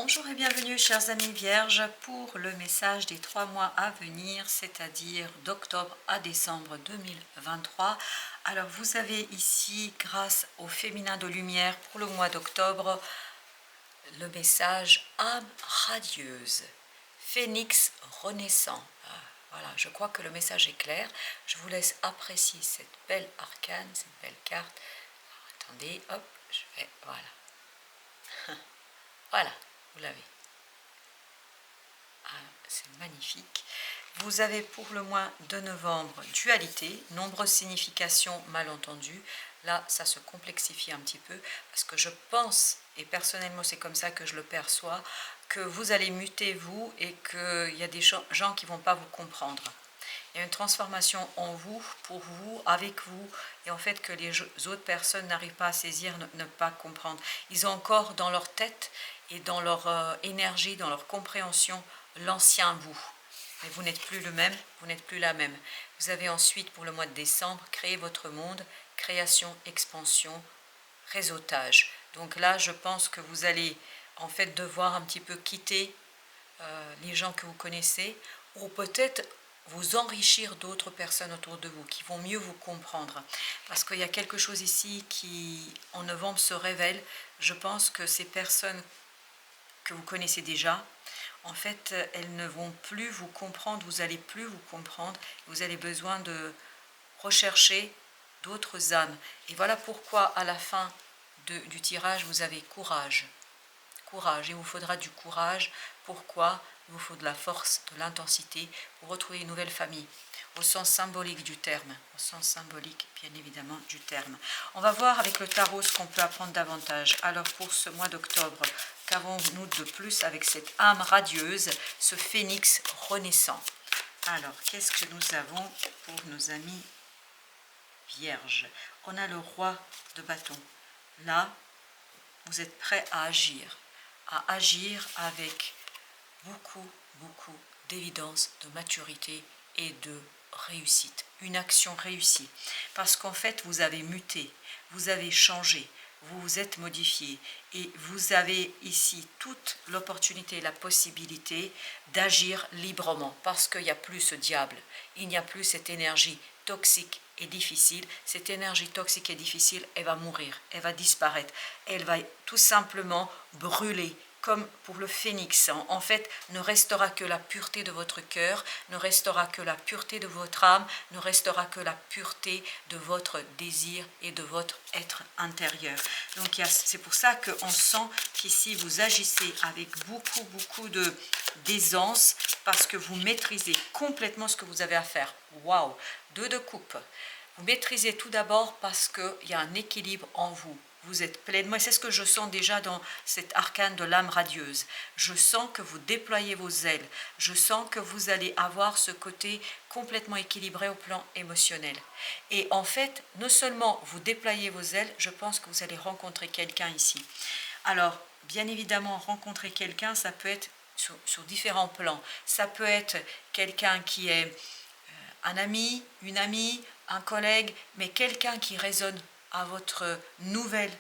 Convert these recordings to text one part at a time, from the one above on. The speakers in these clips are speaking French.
Bonjour et bienvenue chers amis vierges pour le message des 3 mois à venir, c'est-à-dire d'octobre à décembre 2023. Alors vous avez ici, grâce au féminin de lumière pour le mois d'octobre, le message âme radieuse, phénix renaissant. Voilà, je crois que le message est clair. Je vous laisse apprécier cette belle arcane, cette belle carte. Alors, attendez, hop, je vais, voilà. Voilà, vous l'avez. Ah, c'est magnifique. Vous avez pour le mois de novembre dualité, nombreuses significations malentendus. Là, ça se complexifie un petit peu parce que je pense, et personnellement c'est comme ça que je le perçois, que vous allez muter vous et qu'il y a des gens qui ne vont pas vous comprendre. Il y a une transformation en vous, pour vous, avec vous, et en fait que les autres personnes n'arrivent pas à saisir, ne pas comprendre. Ils ont encore dans leur tête et dans leur énergie, dans leur compréhension, l'ancien vous. Mais vous n'êtes plus le même, vous n'êtes plus la même. Vous avez ensuite, pour le mois de décembre, créé votre monde, création, expansion, réseautage. Donc là, je pense que vous allez en fait devoir un petit peu quitter les gens que vous connaissez, ou peut-être vous enrichir d'autres personnes autour de vous qui vont mieux vous comprendre. Parce qu'il y a quelque chose ici qui, en novembre, se révèle. Je pense que ces personnes que vous connaissez déjà, en fait, elles ne vont plus vous comprendre, vous n'allez plus vous comprendre, vous avez besoin de rechercher d'autres âmes. Et voilà pourquoi, à la fin du tirage, vous avez courage. Courage, il vous faudra du courage. Pourquoi? Il vous faut de la force, de l'intensité pour retrouver une nouvelle famille, au sens symbolique du terme, au sens symbolique bien évidemment du terme. On va voir avec le tarot ce qu'on peut apprendre davantage. Alors pour ce mois d'octobre, qu'avons-nous de plus avec cette âme radieuse, ce phénix renaissant? Alors, qu'est-ce que nous avons pour nos amis vierges? On a le roi de bâton. Là, vous êtes prêts à agir avec beaucoup d'évidence, de maturité et de réussite. Une action réussie. Parce qu'en fait, vous avez muté, vous avez changé, vous vous êtes modifié et vous avez ici toute l'opportunité, la possibilité d'agir librement parce qu'il n'y a plus ce diable, il n'y a plus cette énergie toxique et difficile. Cette énergie toxique et difficile, elle va mourir, elle va disparaître, elle va tout simplement brûler. Comme pour le phénix, en fait, ne restera que la pureté de votre cœur, ne restera que la pureté de votre âme, ne restera que la pureté de votre désir et de votre être intérieur. Donc c'est pour ça qu'on sent qu'ici vous agissez avec beaucoup d'aisance parce que vous maîtrisez complètement ce que vous avez à faire. Waouh! 2 de coupe. Vous maîtrisez tout d'abord parce qu'il y a un équilibre en vous. Vous êtes pleinement, et c'est ce que je sens déjà dans cette arcane de l'âme radieuse. Je sens que vous déployez vos ailes. Je sens que vous allez avoir ce côté complètement équilibré au plan émotionnel. Et en fait, non seulement vous déployez vos ailes, je pense que vous allez rencontrer quelqu'un ici. Alors, bien évidemment, rencontrer quelqu'un, ça peut être sur différents plans. Ça peut être quelqu'un qui est un ami, une amie, un collègue, mais quelqu'un qui résonne à votre nouvelle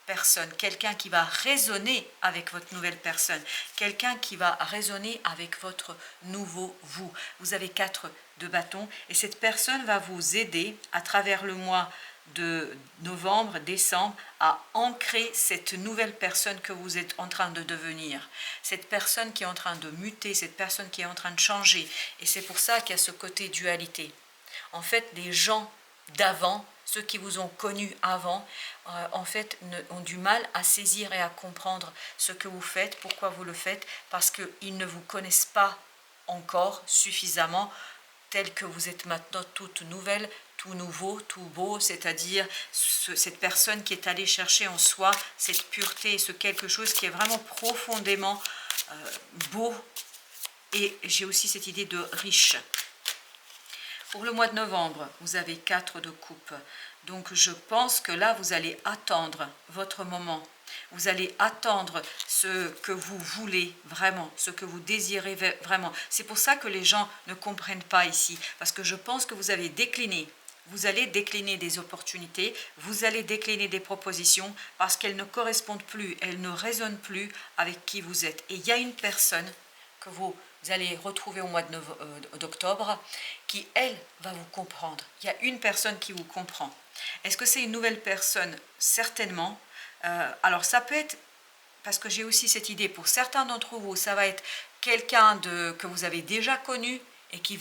personne, quelqu'un qui va résonner avec votre nouvelle personne, quelqu'un qui va résonner avec votre nouveau vous. Vous avez 4 de bâton et cette personne va vous aider à travers le mois de novembre, décembre, à ancrer cette nouvelle personne que vous êtes en train de devenir, cette personne qui est en train de muter, cette personne qui est en train de changer. Et c'est pour ça qu'il y a ce côté dualité. En fait, les gens d'avant, ceux qui vous ont connu avant, en fait, ont du mal à saisir et à comprendre ce que vous faites, pourquoi vous le faites, parce qu'ils ne vous connaissent pas encore suffisamment, tel que vous êtes maintenant toute nouvelle, tout nouveau, tout beau, c'est-à-dire cette personne qui est allée chercher en soi cette pureté, ce quelque chose qui est vraiment profondément beau. Et j'ai aussi cette idée de riche. Pour le mois de novembre, vous avez 4 de coupe. Donc je pense que là, vous allez attendre votre moment. Vous allez attendre ce que vous voulez vraiment, ce que vous désirez vraiment. C'est pour ça que les gens ne comprennent pas ici. Parce que je pense que vous avez décliné vous allez décliner des opportunités, vous allez décliner des propositions parce qu'elles ne correspondent plus, elles ne résonnent plus avec qui vous êtes. Et il y a une personne que vous allez retrouver au mois d'octobre qui, elle, va vous comprendre. Il y a une personne qui vous comprend. Est-ce que c'est une nouvelle personne? Certainement. Alors ça peut être, parce que j'ai aussi cette idée, pour certains d'entre vous, ça va être quelqu'un que vous avez déjà connu et qui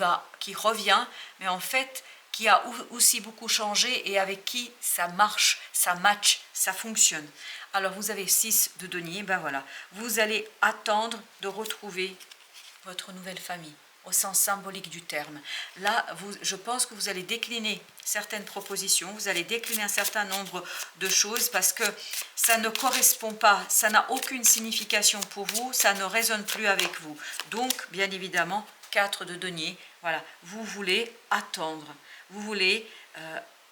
revient, mais en fait qui a aussi beaucoup changé et avec qui ça marche, ça match, ça fonctionne. Alors vous avez 6 de denier, ben voilà, vous allez attendre de retrouver votre nouvelle famille, au sens symbolique du terme. Là, je pense que vous allez décliner certaines propositions, vous allez décliner un certain nombre de choses parce que ça ne correspond pas, ça n'a aucune signification pour vous, ça ne résonne plus avec vous. Donc, bien évidemment, 4 de denier, voilà, vous voulez attendre, vous voulez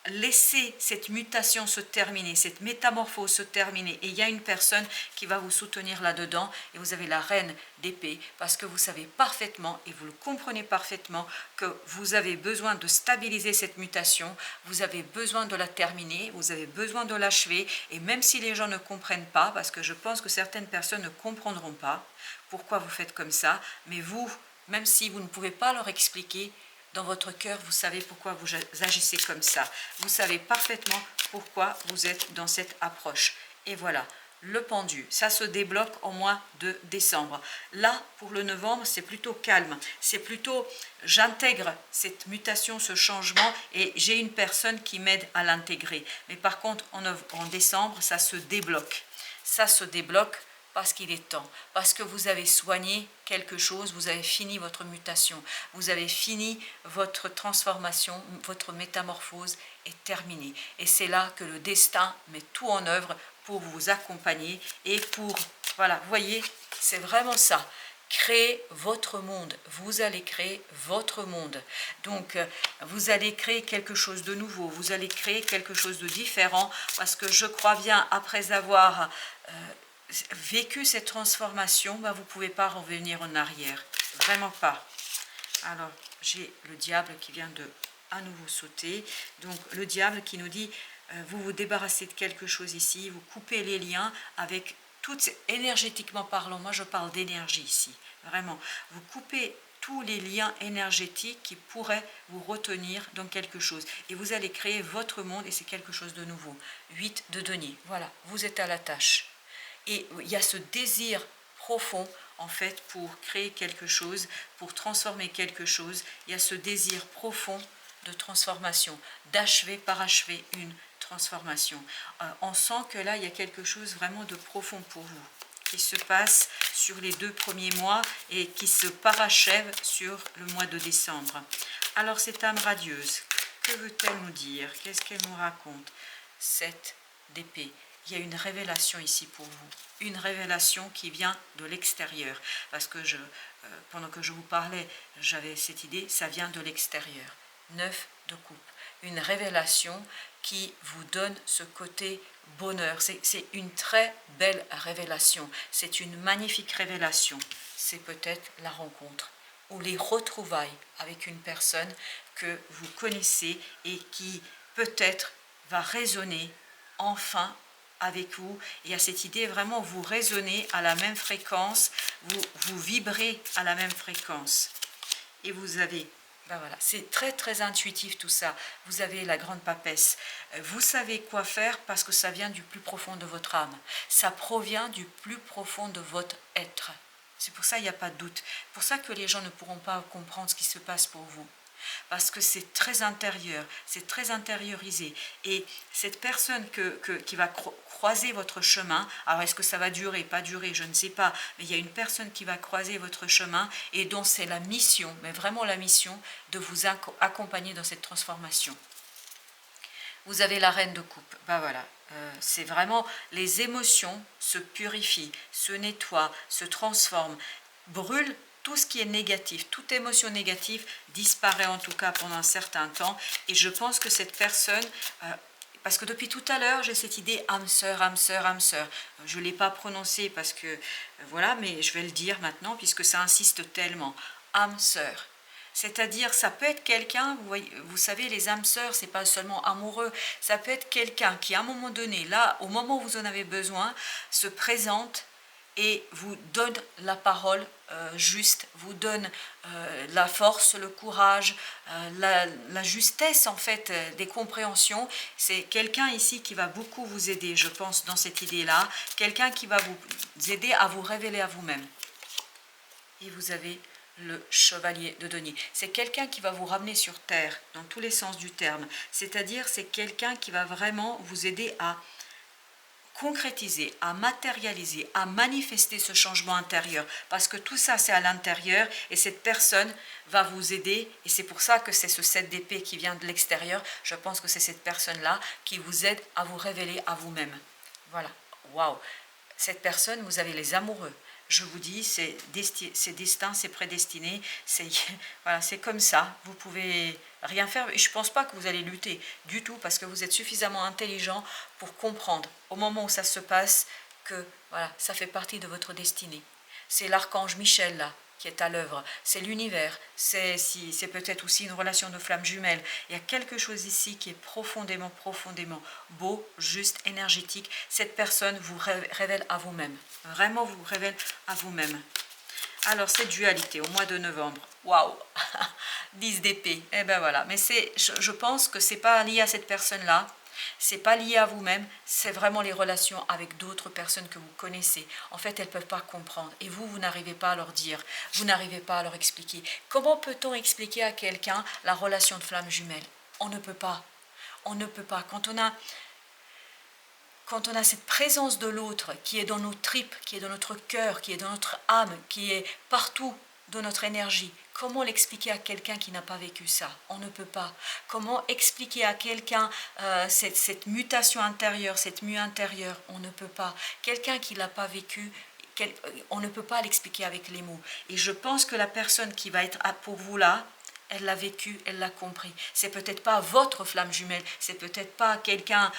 laisser cette mutation se terminer, cette métamorphose se terminer. Et il y a une personne qui va vous soutenir là-dedans. Et vous avez la reine d'épée parce que vous savez parfaitement et vous le comprenez parfaitement que vous avez besoin de stabiliser cette mutation. Vous avez besoin de la terminer, vous avez besoin de l'achever. Et même si les gens ne comprennent pas, parce que je pense que certaines personnes ne comprendront pas pourquoi vous faites comme ça, mais vous, même si vous ne pouvez pas leur expliquer, dans votre cœur, vous savez pourquoi vous agissez comme ça. Vous savez parfaitement pourquoi vous êtes dans cette approche. Et voilà, le pendu, ça se débloque au mois de décembre. Là, pour le novembre, c'est plutôt calme. C'est plutôt, j'intègre cette mutation, ce changement, et j'ai une personne qui m'aide à l'intégrer. Mais par contre, en décembre, ça se débloque. Ça se débloque parce qu'il est temps, parce que vous avez soigné quelque chose, vous avez fini votre mutation, vous avez fini votre transformation, votre métamorphose est terminée. Et c'est là que le destin met tout en œuvre pour vous accompagner et pour, voilà, vous voyez, c'est vraiment ça. Créez votre monde, vous allez créer votre monde. Donc, vous allez créer quelque chose de nouveau, vous allez créer quelque chose de différent, parce que je crois bien, après avoir vécu cette transformation, ben vous ne pouvez pas revenir en arrière, vraiment pas. Alors, j'ai le diable qui vient de à nouveau sauter. Donc, le diable qui nous dit, vous vous débarrassez de quelque chose ici, vous coupez les liens avec toutes, énergétiquement parlant, moi je parle d'énergie ici, vraiment. Vous coupez tous les liens énergétiques qui pourraient vous retenir dans quelque chose. Et vous allez créer votre monde et c'est quelque chose de nouveau. 8 de denier, voilà, vous êtes à la tâche. Et il y a ce désir profond, en fait, pour créer quelque chose, pour transformer quelque chose. Il y a ce désir profond de transformation, d'achever, parachever une transformation. On sent que là, il y a quelque chose vraiment de profond pour vous, qui se passe sur les 2 premiers mois et qui se parachève sur le mois de décembre. Alors, cette âme radieuse, que veut-elle nous dire? Qu'est-ce qu'elle nous raconte? 7 d'épée. Il y a une révélation ici pour vous, une révélation qui vient de l'extérieur, parce que pendant que je vous parlais, j'avais cette idée, ça vient de l'extérieur. 9 de coupe, une révélation qui vous donne ce côté bonheur, c'est une très belle révélation, c'est une magnifique révélation, c'est peut-être la rencontre ou les retrouvailles avec une personne que vous connaissez et qui peut-être va résonner enfin avec vous. Il y a cette idée vraiment, vous résonnez à la même fréquence, vous vibrez à la même fréquence. Et vous avez, ben voilà, c'est très très intuitif tout ça. Vous avez la grande papesse. Vous savez quoi faire parce que ça vient du plus profond de votre âme. Ça provient du plus profond de votre être. C'est pour ça qu'il n'y a pas de doute. C'est pour ça que les gens ne pourront pas comprendre ce qui se passe pour vous. Parce que c'est très intérieur, c'est très intériorisé. Et cette personne qui va croiser votre chemin, alors est-ce que ça va durer, pas durer, je ne sais pas, mais il y a une personne qui va croiser votre chemin et dont c'est la mission, mais vraiment la mission, de vous accompagner dans cette transformation. Vous avez la reine de coupe, ben voilà, c'est vraiment les émotions se purifient, se nettoient, se transforment, brûlent. Tout ce qui est négatif, toute émotion négative disparaît en tout cas pendant un certain temps. Et je pense que cette personne, parce que depuis tout à l'heure, j'ai cette idée âme sœur, âme sœur, âme sœur. Je ne l'ai pas prononcé parce que, voilà, mais je vais le dire maintenant puisque ça insiste tellement. Âme sœur. C'est-à-dire, ça peut être quelqu'un, vous savez, les âmes sœurs, c'est pas seulement amoureux, ça peut être quelqu'un qui, à un moment donné, là, au moment où vous en avez besoin, se présente et vous donne la parole juste, vous donne la force, le courage, la justesse, en fait, des compréhensions. C'est quelqu'un ici qui va beaucoup vous aider, je pense, dans cette idée-là. Quelqu'un qui va vous aider à vous révéler à vous-même. Et vous avez le chevalier de denier. C'est quelqu'un qui va vous ramener sur terre, dans tous les sens du terme. C'est-à-dire, c'est quelqu'un qui va vraiment vous aider à concrétiser, à matérialiser, à manifester ce changement intérieur. Parce que tout ça, c'est à l'intérieur et cette personne va vous aider. Et c'est pour ça que c'est ce 7 d'épée qui vient de l'extérieur. Je pense que c'est cette personne-là qui vous aide à vous révéler à vous-même. Voilà. Waouh! Cette personne, vous avez les amoureux. Je vous dis, c'est destin, c'est prédestiné, voilà, c'est comme ça. Vous pouvez rien faire. Et je ne pense pas que vous allez lutter du tout parce que vous êtes suffisamment intelligent pour comprendre au moment où ça se passe que voilà, ça fait partie de votre destinée. C'est l'archange Michel là qui est à l'œuvre, c'est l'univers, c'est peut-être aussi une relation de flamme jumelle. Il y a quelque chose ici qui est profondément, profondément beau, juste, énergétique. Cette personne vous révèle à vous-même, vraiment vous révèle à vous-même. Alors, cette dualité au mois de novembre, waouh, 10 d'épée, et ben voilà. Mais je pense que c'est pas lié à cette personne-là, c'est pas lié à vous-même, c'est vraiment les relations avec d'autres personnes que vous connaissez. En fait, elles ne peuvent pas comprendre. Et vous n'arrivez pas à leur dire, vous n'arrivez pas à leur expliquer. Comment peut-on expliquer à quelqu'un la relation de flamme jumelle? On ne peut pas. On ne peut pas. Quand on a cette présence de l'autre qui est dans nos tripes, qui est dans notre cœur, qui est dans notre âme, qui est partout dans notre énergie, comment l'expliquer à quelqu'un qui n'a pas vécu ça? On ne peut pas. Comment expliquer à quelqu'un cette mutation intérieure, cette mue intérieure? On ne peut pas. Quelqu'un qui ne l'a pas vécu, on ne peut pas l'expliquer avec les mots. Et je pense que la personne qui va être pour vous là, elle l'a vécu, elle l'a compris. C'est peut-être pas votre flamme jumelle, c'est peut-être pas quelqu'un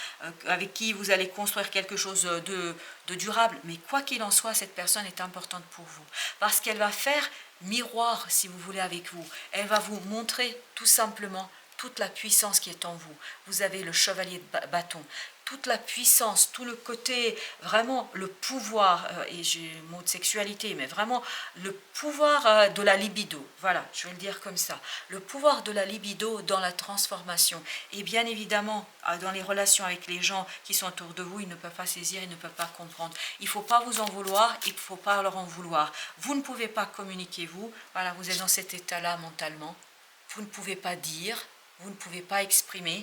avec qui vous allez construire quelque chose de durable, mais quoi qu'il en soit, cette personne est importante pour vous. Parce qu'elle va faire miroir, si vous voulez, avec vous. Elle va vous montrer tout simplement toute la puissance qui est en vous. Vous avez le chevalier de bâton. Toute la puissance, tout le côté, vraiment le pouvoir, et j'ai le mot de sexualité, mais vraiment le pouvoir de la libido, voilà, je vais le dire comme ça, le pouvoir de la libido dans la transformation. Et bien évidemment, dans les relations avec les gens qui sont autour de vous, ils ne peuvent pas saisir, ils ne peuvent pas comprendre. Il ne faut pas vous en vouloir, il ne faut pas leur en vouloir. Vous ne pouvez pas communiquer, vous, voilà, vous êtes dans cet état-là mentalement, vous ne pouvez pas dire, vous ne pouvez pas exprimer,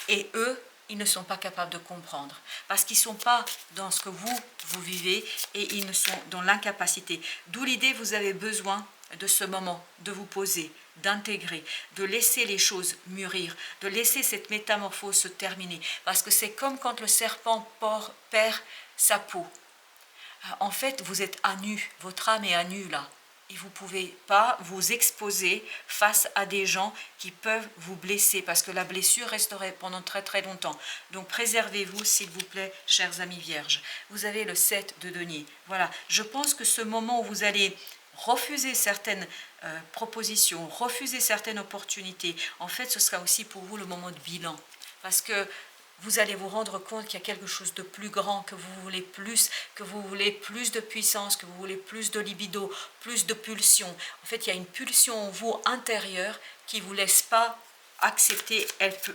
et eux, ils ne sont pas capables de comprendre, parce qu'ils ne sont pas dans ce que vous vivez, et ils ne sont dans l'incapacité. D'où l'idée, vous avez besoin de ce moment, de vous poser, d'intégrer, de laisser les choses mûrir, de laisser cette métamorphose se terminer, parce que c'est comme quand le serpent perd sa peau. En fait, vous êtes à nu, votre âme est à nu là. Et vous ne pouvez pas vous exposer face à des gens qui peuvent vous blesser, parce que la blessure resterait pendant très très longtemps. Donc préservez-vous, s'il vous plaît, chers amis vierges. Vous avez le 7 de denier. Voilà, je pense que ce moment où vous allez refuser certaines propositions, refuser certaines opportunités, en fait, ce sera aussi pour vous le moment de bilan. Parce que vous allez vous rendre compte qu'il y a quelque chose de plus grand, que vous voulez plus de puissance, que vous voulez plus de libido, plus de pulsion. En fait, il y a une pulsion en vous intérieure qui ne vous laisse pas accepter,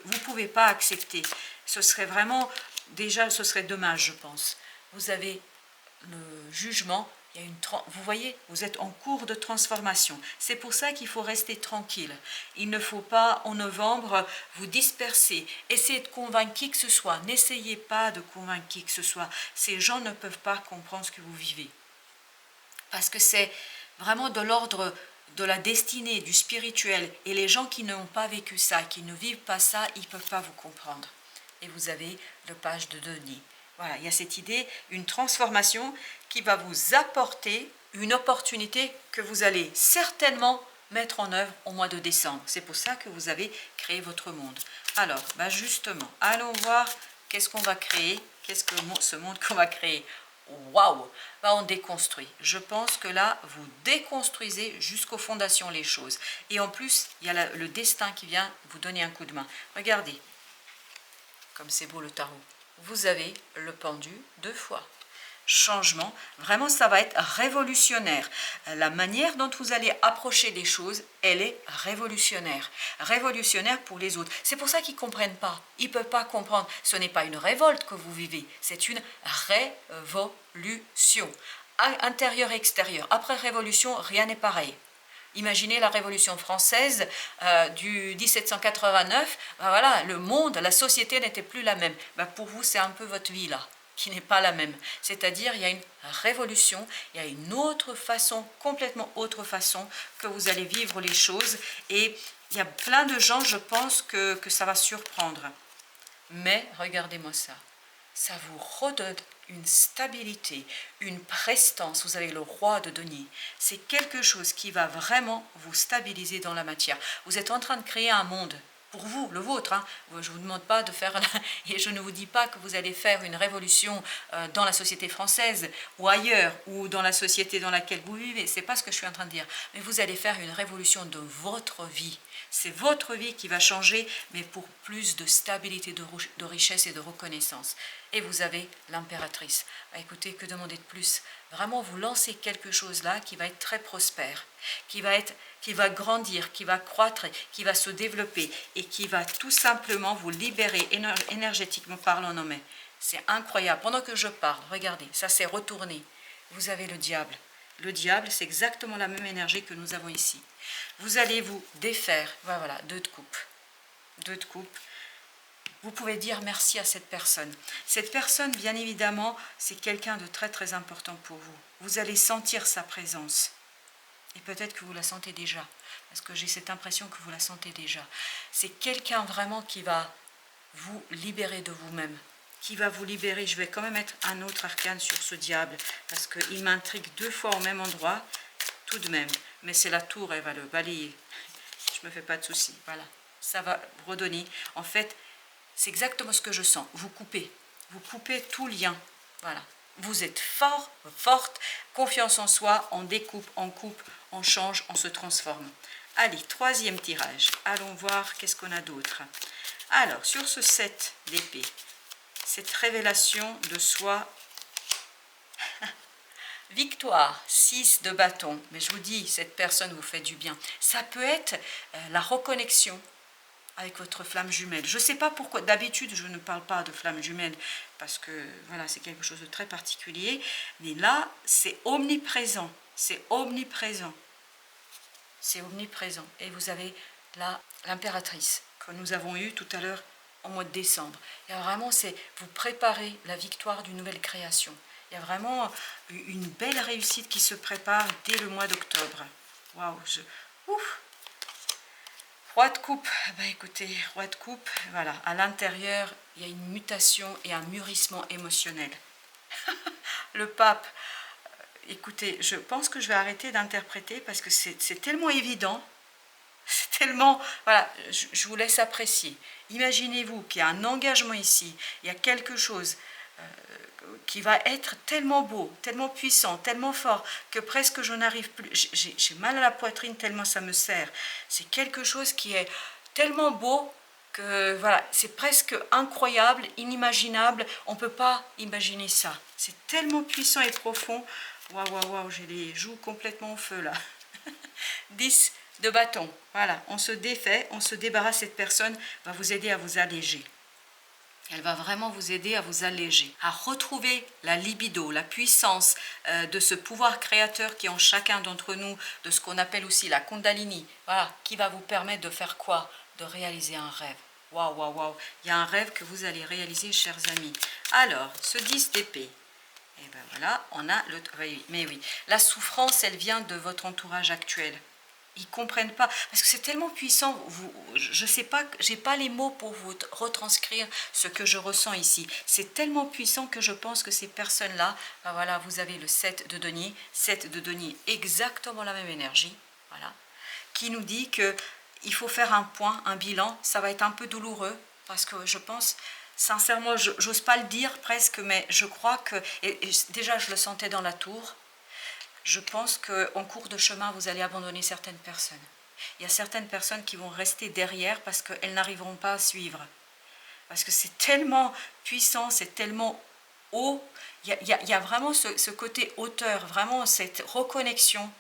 vous ne pouvez pas accepter. Ce serait vraiment, déjà, ce serait dommage, je pense. Vous avez le jugement. Vous voyez, vous êtes en cours de transformation. C'est pour ça qu'il faut rester tranquille. Il ne faut pas, en novembre, vous disperser. Essayez de convaincre qui que ce soit. N'essayez pas de convaincre qui que ce soit. Ces gens ne peuvent pas comprendre ce que vous vivez. Parce que c'est vraiment de l'ordre de la destinée, du spirituel. Et les gens qui n'ont pas vécu ça, qui ne vivent pas ça, ils ne peuvent pas vous comprendre. Et vous avez le page de denier. Voilà, il y a cette idée, une transformation qui va vous apporter une opportunité que vous allez certainement mettre en œuvre au mois de décembre. C'est pour ça que vous avez créé votre monde. Alors, justement, allons voir qu'est-ce qu'on va créer, qu'est-ce que ce monde qu'on va créer waouh, on déconstruit. Je pense que là, vous déconstruisez jusqu'aux fondations les choses. Et en plus, il y a le destin qui vient vous donner un coup de main. Regardez, comme c'est beau le tarot. Vous avez le pendu 2 fois. Changement, vraiment ça va être révolutionnaire. La manière dont vous allez approcher les choses, elle est révolutionnaire. Révolutionnaire pour les autres. C'est pour ça qu'ils ne comprennent pas. Ils ne peuvent pas comprendre. Ce n'est pas une révolte que vous vivez, c'est une révolution. Intérieur et extérieur. Après révolution, rien n'est pareil. Imaginez la Révolution française du 1789, voilà, le monde, la société n'était plus la même. Pour vous, c'est un peu votre vie là, qui n'est pas la même. C'est-à-dire, il y a une révolution, il y a une autre façon, complètement autre façon que vous allez vivre les choses. Et il y a plein de gens, je pense, que ça va surprendre. Mais regardez-moi ça. Ça vous redonne une stabilité, une prestance. Vous avez le roi de denier. C'est quelque chose qui va vraiment vous stabiliser dans la matière. Vous êtes en train de créer un monde pour vous, le vôtre. Hein. Je ne vous demande pas de faire, et je ne vous dis pas que vous allez faire une révolution dans la société française ou ailleurs, ou dans la société dans laquelle vous vivez. C'est pas ce que je suis en train de dire. Mais vous allez faire une révolution de votre vie. C'est votre vie qui va changer, mais pour plus de stabilité, de richesse et de reconnaissance. Et vous avez l'impératrice. Écoutez, que demander de plus? Vraiment, vous lancez quelque chose là qui va être très prospère, qui va grandir, qui va croître, qui va se développer et qui va tout simplement vous libérer énergétiquement parlant. Non mais c'est incroyable. Pendant que je parle, regardez, ça s'est retourné. Vous avez le diable. Le diable, c'est exactement la même énergie que nous avons ici. Vous allez vous défaire. Voilà, 2 de coupe. 2 de coupe. Vous pouvez dire merci à cette personne. Cette personne, bien évidemment, c'est quelqu'un de très très important pour vous. Vous allez sentir sa présence. Et peut-être que vous la sentez déjà. Parce que j'ai cette impression que vous la sentez déjà. C'est quelqu'un vraiment qui va vous libérer de vous-même. Qui va vous libérer. Je vais quand même mettre un autre arcane sur ce diable. Parce qu'il m'intrigue 2 fois au même endroit. Tout de même. Mais c'est la tour, elle va le balayer. Je ne me fais pas de soucis. Voilà. Ça va redonner. En fait, c'est exactement ce que je sens. Vous coupez tout lien. Voilà. Vous êtes fort, forte, confiance en soi, on découpe, on coupe, on change, on se transforme. Allez, 3e tirage. Allons voir qu'est-ce qu'on a d'autre. Alors, sur ce 7 d'épée, cette révélation de soi, victoire, 6 de bâton. Mais je vous dis, cette personne vous fait du bien. Ça peut être la reconnexion avec votre flamme jumelle. Je ne sais pas pourquoi, d'habitude je ne parle pas de flamme jumelle parce que voilà, c'est quelque chose de très particulier, mais là c'est omniprésent, c'est omniprésent, c'est omniprésent. Et vous avez là l'impératrice que nous avons eue tout à l'heure au mois de décembre. Et vraiment, c'est vous préparez la victoire d'une nouvelle création. Il y a vraiment une belle réussite qui se prépare dès le mois d'octobre. Waouh, ouf. Roi de coupe, écoutez, roi de coupe, voilà, à l'intérieur, il y a une mutation et un mûrissement émotionnel. Le pape, écoutez, je pense que je vais arrêter d'interpréter parce que c'est tellement évident, c'est tellement, voilà, je vous laisse apprécier. Imaginez-vous qu'il y a un engagement ici, il y a quelque chose qui va être tellement beau, tellement puissant, tellement fort, que presque je n'arrive plus, j'ai mal à la poitrine tellement ça me serre. C'est quelque chose qui est tellement beau que voilà, c'est presque incroyable, inimaginable, on ne peut pas imaginer ça. C'est tellement puissant et profond. Waouh, waouh, waouh, j'ai les joues complètement au feu là. 10 de bâton, voilà, on se défait, on se débarrasse, cette personne va vous aider à vous alléger. Elle va vraiment vous aider à vous alléger, à retrouver la libido, la puissance de ce pouvoir créateur qui est en chacun d'entre nous, de ce qu'on appelle aussi la Kundalini, voilà, qui va vous permettre de faire quoi? De réaliser un rêve. Waouh, waouh, waouh, il y a un rêve que vous allez réaliser, chers amis. Alors, ce 10 d'épée, et bien voilà, on a le... Mais oui, la souffrance, elle vient de votre entourage actuel. Ils ne comprennent pas, parce que c'est tellement puissant, je ne sais pas, je n'ai pas les mots pour vous retranscrire ce que je ressens ici. C'est tellement puissant que je pense que ces personnes-là, voilà, vous avez le 7 de denier, exactement la même énergie, voilà, qui nous dit qu'il faut faire un point, un bilan, ça va être un peu douloureux, parce que je pense Sincèrement, j'ose pas le dire presque, mais je crois que, et déjà je le sentais dans la tour, je pense qu'en cours de chemin, vous allez abandonner certaines personnes. Il y a certaines personnes qui vont rester derrière parce qu'elles n'arriveront pas à suivre. Parce que c'est tellement puissant, c'est tellement haut. Il y a vraiment ce côté hauteur, vraiment cette reconnexion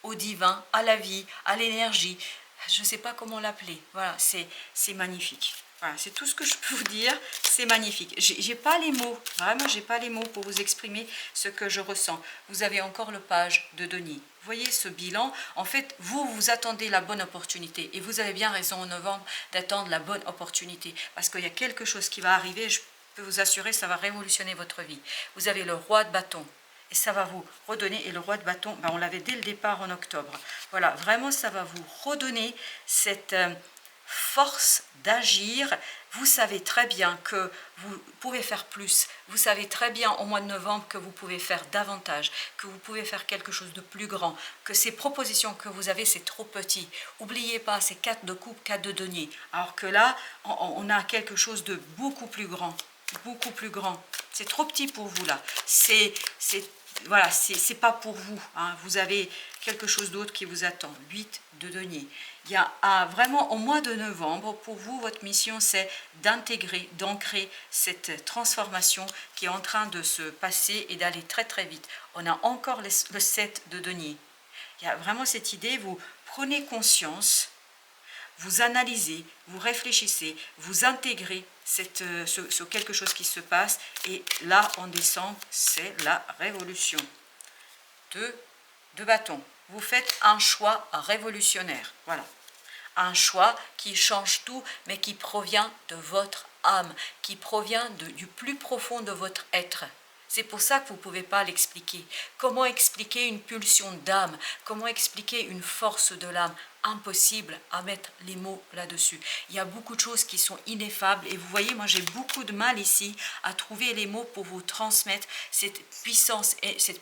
au divin, à la vie, à l'énergie. Je ne sais pas comment l'appeler. Voilà, c'est magnifique. Voilà, c'est tout ce que je peux vous dire. C'est magnifique. J'ai pas les mots, vraiment, j'ai pas les mots pour vous exprimer ce que je ressens. Vous avez encore le page de Denis. Vous voyez ce bilan. En fait, vous attendez la bonne opportunité. Et vous avez bien raison en novembre d'attendre la bonne opportunité. Parce qu'il y a quelque chose qui va arriver. Je peux vous assurer, ça va révolutionner votre vie. Vous avez le roi de bâton. Et ça va vous redonner, et le roi de bâton, ben on l'avait dès le départ en octobre. Voilà, vraiment ça va vous redonner cette force d'agir. Vous savez très bien que vous pouvez faire plus. Vous savez très bien au mois de novembre que vous pouvez faire davantage, que vous pouvez faire quelque chose de plus grand, que ces propositions que vous avez, c'est trop petit. N'oubliez pas, c'est 4 de coupe, 4 de denier. Alors que là, on a quelque chose de beaucoup plus grand. Beaucoup plus grand. C'est trop petit pour vous là. Voilà, c'est pas pour vous. Hein. Vous avez quelque chose d'autre qui vous attend. 8 de denier. Il y a vraiment au mois de novembre, pour vous, votre mission, c'est d'intégrer, d'ancrer cette transformation qui est en train de se passer et d'aller très très vite. On a encore le 7 de denier. Il y a vraiment cette idée, vous prenez conscience, vous analysez, vous réfléchissez, vous intégrez ce quelque chose qui se passe. Et là, en décembre, c'est la révolution. De bâton. Vous faites un choix révolutionnaire. Voilà. Un choix qui change tout, mais qui provient de votre âme, qui provient du plus profond de votre être. C'est pour ça que vous ne pouvez pas l'expliquer. Comment expliquer une pulsion d'âme? Comment expliquer une force de l'âme? Impossible à mettre les mots là-dessus. Il y a beaucoup de choses qui sont ineffables et vous voyez, moi j'ai beaucoup de mal ici à trouver les mots pour vous transmettre cette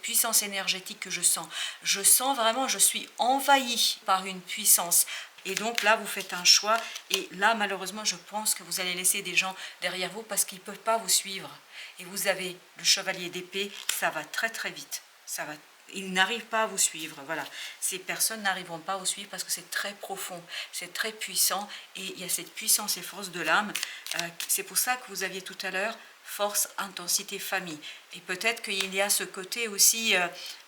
puissance énergétique que je sens. Je sens vraiment, je suis envahie par une puissance. Et donc là, vous faites un choix et là, malheureusement, je pense que vous allez laisser des gens derrière vous parce qu'ils ne peuvent pas vous suivre. Et vous avez le chevalier d'épée, ça va très très vite. Ils n'arrivent pas à vous suivre. Voilà. Ces personnes n'arriveront pas à vous suivre parce que c'est très profond, c'est très puissant et il y a cette puissance et force de l'âme. C'est pour ça que vous aviez tout à l'heure force, intensité, famille. Et peut-être qu'il y a ce côté aussi,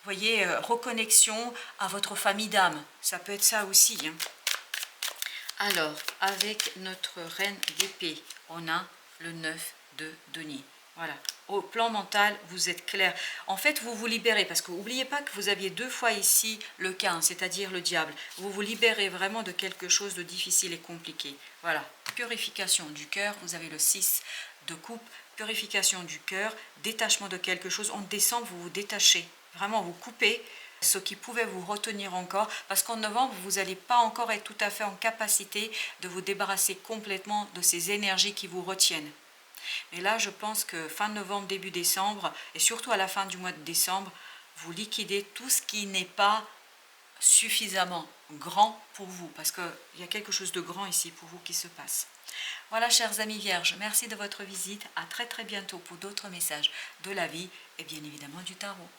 voyez, reconnexion à votre famille d'âme. Ça peut être ça aussi. Hein. Alors, avec notre reine d'épée, on a le 9 de denier. Voilà. Au plan mental, vous êtes clair. En fait, vous vous libérez, parce que n'oubliez pas que vous aviez 2 fois ici le 15, c'est-à-dire le diable. Vous vous libérez vraiment de quelque chose de difficile et compliqué. Voilà. Purification du cœur, vous avez le 6 de coupe. Purification du cœur, détachement de quelque chose. En décembre, vous vous détachez. Vraiment, vous coupez ce qui pouvait vous retenir encore, parce qu'en novembre, vous n'allez pas encore être tout à fait en capacité de vous débarrasser complètement de ces énergies qui vous retiennent. Mais là, je pense que fin novembre, début décembre, et surtout à la fin du mois de décembre, vous liquidez tout ce qui n'est pas suffisamment grand pour vous, parce qu'il y a quelque chose de grand ici pour vous qui se passe. Voilà, chers amis vierges, merci de votre visite. À très très bientôt pour d'autres messages de la vie et bien évidemment du tarot.